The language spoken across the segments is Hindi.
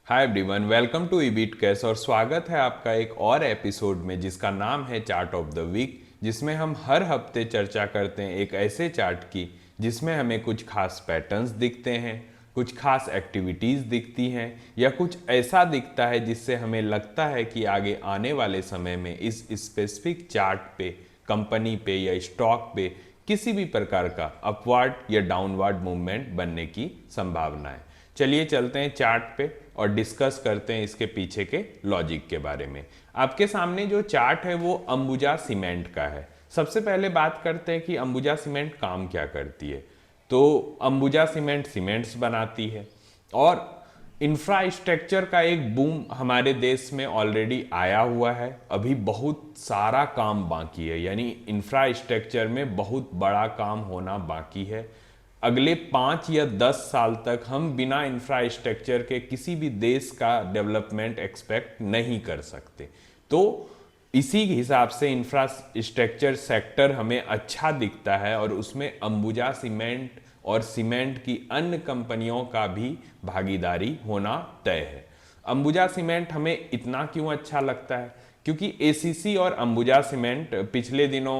Hi everyone, welcome to ebeat cash और स्वागत है आपका एक और एपिसोड में जिसका नाम है चार्ट ऑफ द वीक, जिसमें हम हर हफ्ते चर्चा करते हैं एक ऐसे चार्ट की जिसमें हमें कुछ खास पैटर्न्स दिखते हैं, कुछ खास एक्टिविटीज़ दिखती हैं या कुछ ऐसा दिखता है जिससे हमें लगता है कि आगे आने वाले समय में इस स्पेसिफिक चार्ट पे, कंपनी पे या स्टॉक पे किसी भी प्रकार का अपवर्ड या डाउनवर्ड मूवमेंट बनने की संभावना है। चलिए चलते हैं चार्ट पे और डिस्कस करते हैं इसके पीछे के लॉजिक के बारे में। आपके सामने जो चार्ट है वो अंबुजा सीमेंट का है। सबसे पहले बात करते हैं कि अंबुजा सीमेंट काम क्या करती है। तो अंबुजा सीमेंट सीमेंट्स बनाती है और इंफ्रास्ट्रक्चर का एक बूम हमारे देश में ऑलरेडी आया हुआ है। अभी बहुत सारा काम बाकी है, यानी इंफ्रास्ट्रक्चर में बहुत बड़ा काम होना बाकी है। अगले 5 या 10 साल तक हम बिना इंफ्रास्ट्रक्चर के किसी भी देश का डेवलपमेंट एक्सपेक्ट नहीं कर सकते। तो इसी हिसाब से इंफ्रास्ट्रक्चर सेक्टर हमें अच्छा दिखता है और उसमें अंबुजा सीमेंट और सीमेंट की अन्य कंपनियों का भी भागीदारी होना तय है। अंबुजा सीमेंट हमें इतना क्यों अच्छा लगता है? क्योंकि एसीसी और अंबुजा सीमेंट पिछले दिनों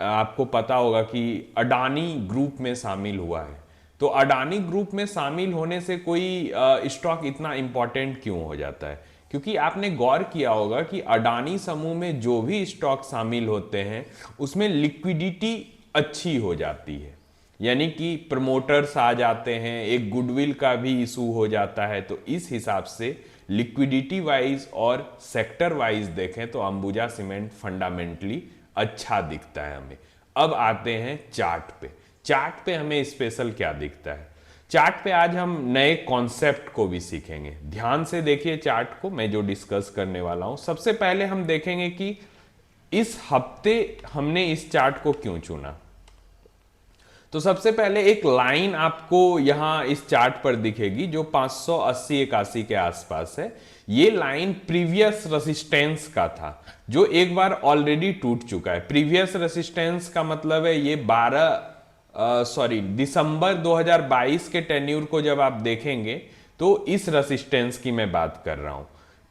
आपको पता होगा कि अडानी ग्रुप में शामिल हुआ है। तो अडानी ग्रुप में शामिल होने से कोई स्टॉक इतना इंपॉर्टेंट क्यों हो जाता है? क्योंकि आपने गौर किया होगा कि अडानी समूह में जो भी स्टॉक शामिल होते हैं उसमें लिक्विडिटी अच्छी हो जाती है, यानी कि प्रमोटर्स आ जाते हैं, एक गुडविल का भी इशू हो जाता है। तो इस हिसाब से लिक्विडिटी वाइज और सेक्टर वाइज देखें तो अंबुजा सीमेंट फंडामेंटली अच्छा दिखता है हमें। अब आते हैं चार्ट पे। चार्ट पे हमें स्पेशल क्या दिखता है? चार्ट पे आज हम नए कॉन्सेप्ट को भी सीखेंगे। ध्यान से देखिए चार्ट को, मैं जो डिस्कस करने वाला हूं। सबसे पहले हम देखेंगे कि इस हफ्ते हमने इस चार्ट को क्यों चुना। तो सबसे पहले एक लाइन आपको यहां इस चार्ट पर दिखेगी जो 580-81 के आसपास है। ये लाइन प्रीवियस रेसिस्टेंस का था जो एक बार ऑलरेडी टूट चुका है। प्रीवियस रेसिस्टेंस का मतलब है ये दिसंबर 2022 के टेन्यूर को जब आप देखेंगे तो इस रेसिस्टेंस की मैं बात कर रहा हूं।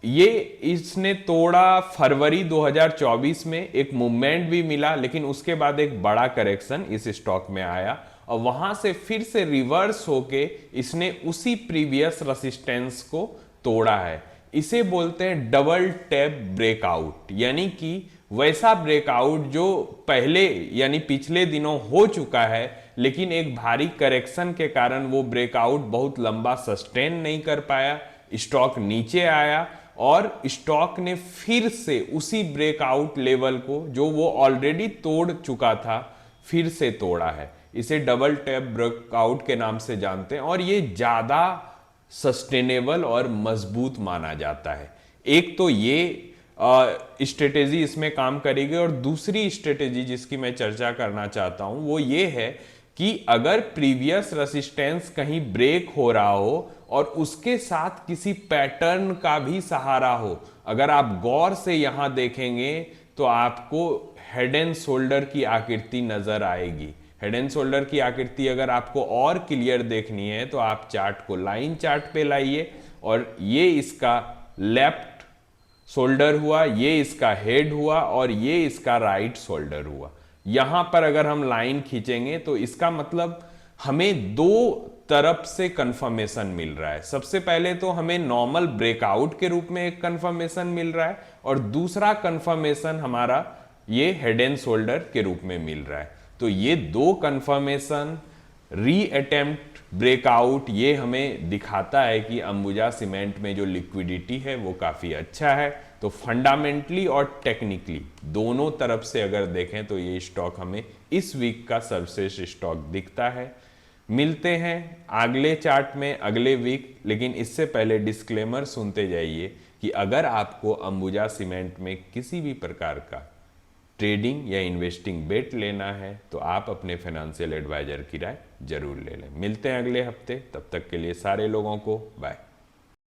ये इसने तोड़ा फरवरी 2024 में, एक मूवमेंट भी मिला, लेकिन उसके बाद एक बड़ा करेक्शन इस स्टॉक में आया और वहां से फिर से रिवर्स होके इसने उसी प्रीवियस रेसिस्टेंस को तोड़ा है। इसे बोलते हैं डबल टैप ब्रेकआउट, यानी कि वैसा ब्रेकआउट जो पहले यानी पिछले दिनों हो चुका है, लेकिन एक भारी करेक्शन के कारण वो ब्रेकआउट बहुत लंबा सस्टेन नहीं कर पाया, स्टॉक नीचे आया और स्टॉक ने फिर से उसी ब्रेकआउट लेवल को जो वो ऑलरेडी तोड़ चुका था फिर से तोड़ा है। इसे डबल टैप ब्रेकआउट के नाम से जानते हैं और ये ज्यादा सस्टेनेबल और मजबूत माना जाता है। एक तो ये स्ट्रेटेजी इसमें काम करेगी और दूसरी स्ट्रेटेजी जिसकी मैं चर्चा करना चाहता हूं वो ये है कि अगर प्रीवियस रेसिस्टेंस कहीं ब्रेक हो रहा हो और उसके साथ किसी पैटर्न का भी सहारा हो, अगर आप गौर से यहां देखेंगे तो आपको हेड एंड शोल्डर की आकृति नजर आएगी। हेड एंड शोल्डर की आकृति अगर आपको और क्लियर देखनी है तो आप चार्ट को लाइन चार्ट पे लाइए और ये इसका लेफ्ट शोल्डर हुआ, ये इसका हेड हुआ और ये इसका राइट शोल्डर हुआ। यहां पर अगर हम लाइन खींचेंगे तो इसका मतलब हमें दो तरफ से कंफर्मेशन मिल रहा है। सबसे पहले तो हमें नॉर्मल ब्रेकआउट के रूप में एक कंफर्मेशन मिल रहा है और दूसरा कंफर्मेशन हमारा ये हेड एंड शोल्डर के रूप में मिल रहा है। तो ये दो कंफर्मेशन, री अटेम्प्ट, ब्रेकआउट, ये हमें दिखाता है कि अंबुजा सीमेंट में जो लिक्विडिटी है वो काफ़ी अच्छा है। तो फंडामेंटली और टेक्निकली दोनों तरफ से अगर देखें तो ये स्टॉक हमें इस वीक का सर्वश्रेष्ठ स्टॉक दिखता है। मिलते हैं अगले चार्ट में अगले वीक, लेकिन इससे पहले डिस्क्लेमर सुनते जाइए कि अगर आपको अंबुजा सीमेंट में किसी भी प्रकार का ट्रेडिंग या इन्वेस्टिंग बेट लेना है तो आप अपने फाइनेंशियल एडवाइजर की राय जरूर ले लें। मिलते हैं अगले हफ्ते, तब तक के लिए सारे लोगों को बाय।